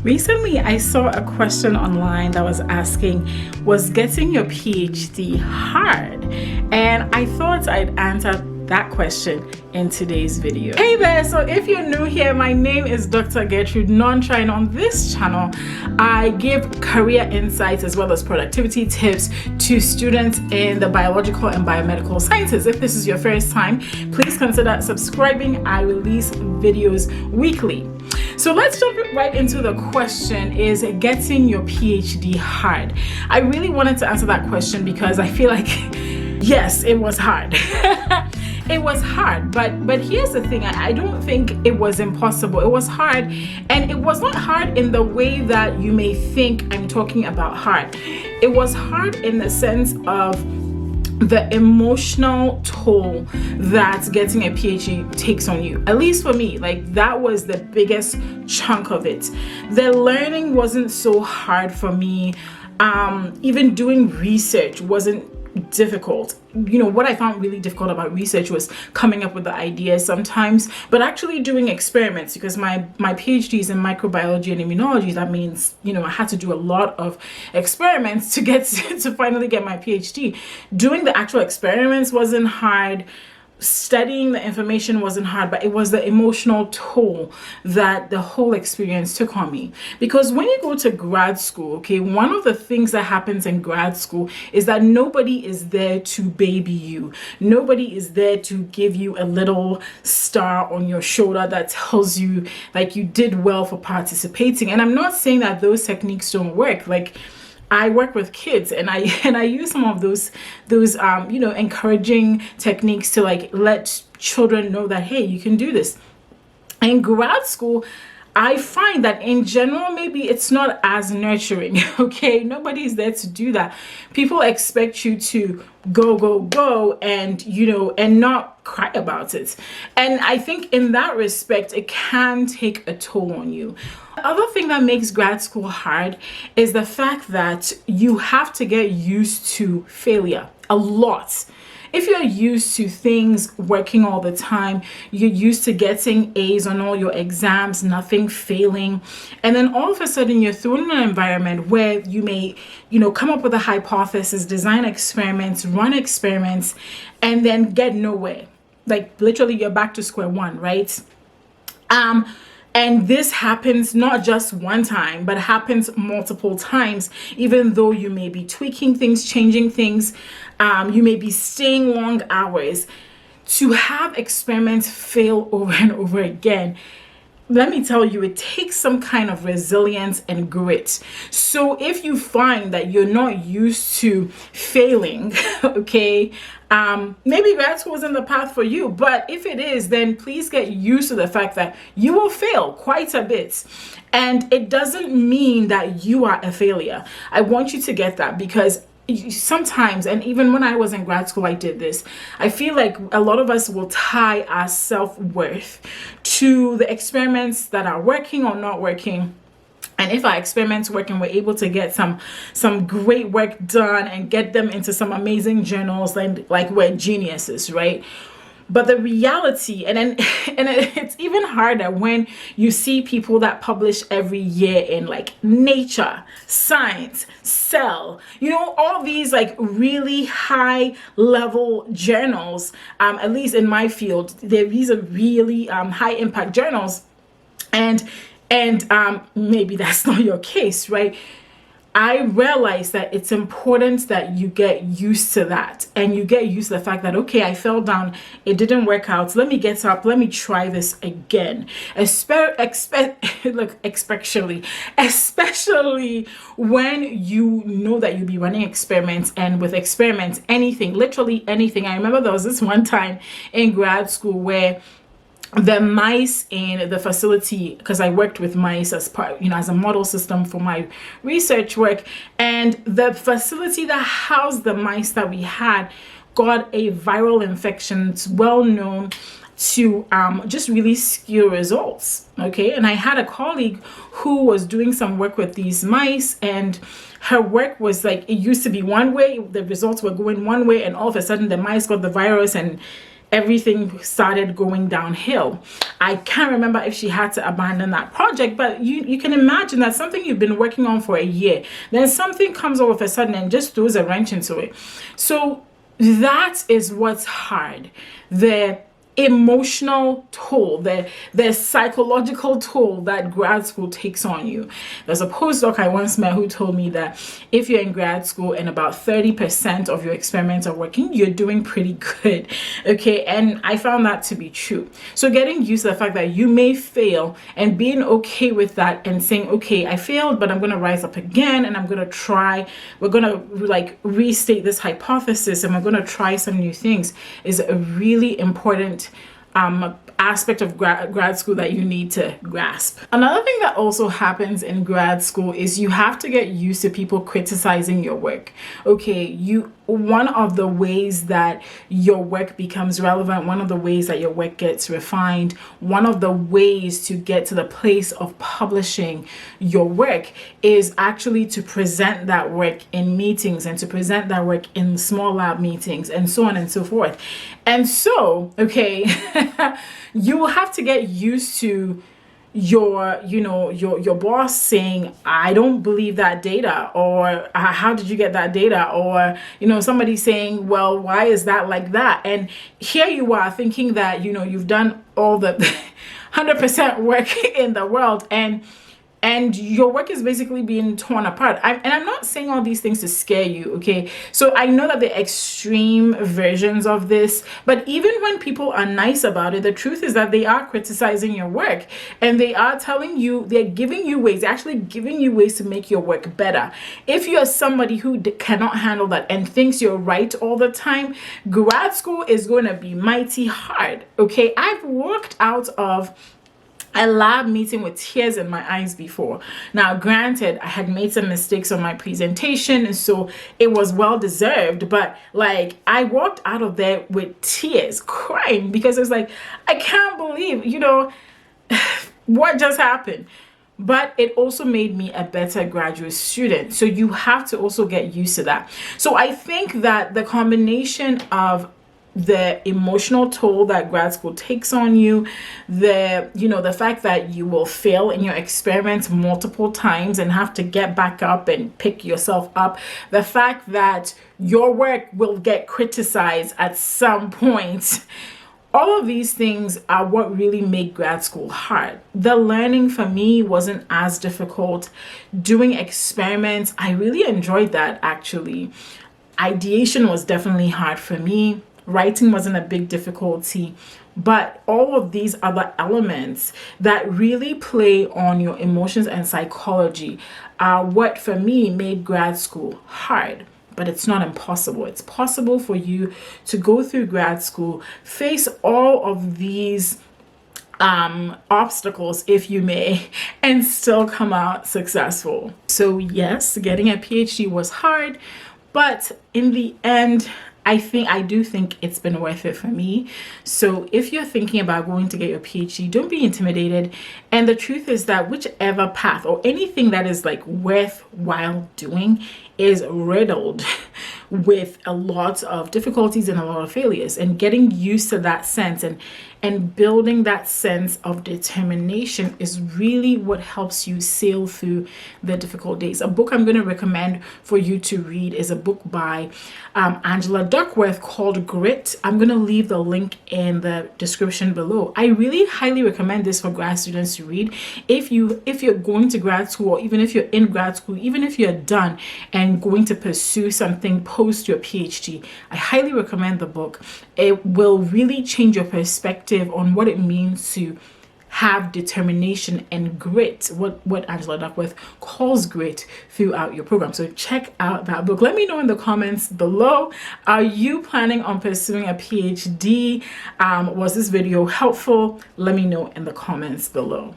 Recently, I saw a question online that was asking, was getting your PhD hard? And I thought I'd answer that question in today's video. Hey there, so if you're new here, my name is Dr. Gertrude Nontra, and on this channel, I give career insights as well as productivity tips to students in the biological and biomedical sciences. If this is your first time, please consider subscribing. I release videos weekly. So let's jump right into the question, is getting your PhD hard? I really wanted to answer that question because I feel like, yes, it was hard. It was hard, but here's the thing, I don't think it was impossible. It was hard, and it was not hard in the way that you may think I'm talking about hard. It was hard in the sense of the emotional toll that getting a PhD takes on you. At least for me, like that was the biggest chunk of it. The learning wasn't so hard for me. Even doing research wasn't difficult. You know, what I found really difficult about research was coming up with the ideas sometimes, but actually doing experiments, because my PhD is in microbiology and immunology. That means, you know, I had to do a lot of experiments to get to finally get my PhD. Doing the actual experiments wasn't hard. Studying the information wasn't hard, but it was the emotional toll that the whole experience took on me. Because when you go to grad school, okay, one of the things that happens in grad school is that nobody is there to baby you. Nobody is there to give you a little star on your shoulder that tells you like you did well for participating. And I'm not saying that those techniques don't work. Like, I work with kids, and I use some of those you know, encouraging techniques to like let children know that, hey, you can do this. In grad school, I find that in general, maybe it's not as nurturing, okay? Nobody's there to do that. People expect you to go, and, you know, and not cry about it. And I think in that respect, it can take a toll on you. The other thing that makes grad school hard is the fact that you have to get used to failure a lot. If you're used to things working all the time, you're used to getting A's on all your exams, nothing failing, and then all of a sudden you're thrown in an environment where you may, you know, come up with a hypothesis, design experiments, run experiments, and then get nowhere. Like literally you're back to square one, right? And this happens not just one time, but happens multiple times, even though you may be tweaking things, changing things, you may be staying long hours. To have experiments fail over and over again, let me tell you, it takes some kind of resilience and grit. So if you find that you're not used to failing, okay, maybe grad school isn't the path for you, but if it is, then please get used to the fact that you will fail quite a bit. And it doesn't mean that you are a failure. I want you to get that, because sometimes, and even when I was in grad school, I did this. I feel like a lot of us will tie our self-worth to the experiments that are working or not working. And if our experiments work and we're able to get some great work done and get them into some amazing journals, like we're geniuses, right? But the reality, it's even harder when you see people that publish every year in like Nature, Science, Cell, you know, all these like really high level journals. At least in my field, these are really high impact journals, and maybe that's not your case, right? I realize that it's important that you get used to that, and you get used to the fact that, okay, I fell down, it didn't work out, let me get up, let me try this again. Especially when you know that you'll be running experiments, and with experiments, anything, literally anything. I remember there was this one time in grad school where the mice in the facility, because I worked with mice as part, you know, as a model system for my research work, and the facility that housed the mice that we had got a viral infection. It's well known to just really skew results, okay? And I had a colleague who was doing some work with these mice, and her work was like, it used to be one way, the results were going one way, and all of a sudden the mice got the virus, and everything started going downhill. I can't remember if she had to abandon that project, but you can imagine that something you've been working on for a year, then something comes all of a sudden and just throws a wrench into it. So that is what's hard. The emotional toll, the psychological toll that grad school takes on you. There's a postdoc I once met who told me that if you're in grad school and about 30% of your experiments are working, you're doing pretty good. Okay, and I found that to be true. So getting used to the fact that you may fail and being okay with that and saying, okay, I failed, but I'm going to rise up again and I'm going to try. We're going to like restate this hypothesis and we're going to try some new things is a really important aspect of grad school that you need to grasp. Another thing that also happens in grad school is you have to get used to people criticizing your work. Okay, one of the ways that your work becomes relevant, one of the ways that your work gets refined, one of the ways to get to the place of publishing your work is actually to present that work in meetings and to present that work in small lab meetings and so on and so forth. And so, okay, you will have to get used to your boss saying, I don't believe that data, or how did you get that data, or somebody saying, well, why is that like that? And here you are thinking that you've done all the 100% work in the world, and your work is basically being torn apart. I'm not saying all these things to scare you, okay? So I know that the extreme versions of this, but even when people are nice about it, the truth is that they are criticizing your work and they are telling you, they're giving you ways, actually giving you ways to make your work better. If you're somebody who cannot handle that and thinks you're right all the time, grad school is going to be mighty hard, okay? I've walked out of a lab meeting with tears in my eyes before. Now, granted, I had made some mistakes on my presentation, and so it was well deserved, but like I walked out of there with tears, crying, because it's like, I can't believe, what just happened. But it also made me a better graduate student. So you have to also get used to that. So I think that the combination of the emotional toll that grad school takes on you, the fact that you will fail in your experiments multiple times and have to get back up and pick yourself up, the fact that your work will get criticized at some point, all of these things are what really make grad school hard. The learning for me wasn't as difficult. Doing experiments, I really enjoyed that actually. Ideation was definitely hard for me. Writing wasn't a big difficulty, but all of these other elements that really play on your emotions and psychology are what for me made grad school hard. But it's not impossible. It's possible for you to go through grad school, face all of these obstacles, if you may, and still come out successful. So yes, getting a PhD was hard, but in the end, I do think it's been worth it for me. So if you're thinking about going to get your PhD, don't be intimidated. And the truth is that whichever path or anything that is like worthwhile doing is riddled with a lot of difficulties and a lot of failures, and getting used to that sense and building that sense of determination is really what helps you sail through the difficult days. A book I'm going to recommend for you to read is a book by Angela Duckworth called Grit. I'm going to leave the link in the description below. I really highly recommend this for grad students to read. If you're going to grad school, or even if you're in grad school, even if you're done and going to pursue something post your PhD, I highly recommend the book. It will really change your perspective on what it means to have determination and grit, what Angela Duckworth calls grit, throughout your program. So check out that book. Let me know in the comments below, are you planning on pursuing a PhD? Was this video helpful? Let me know in the comments below.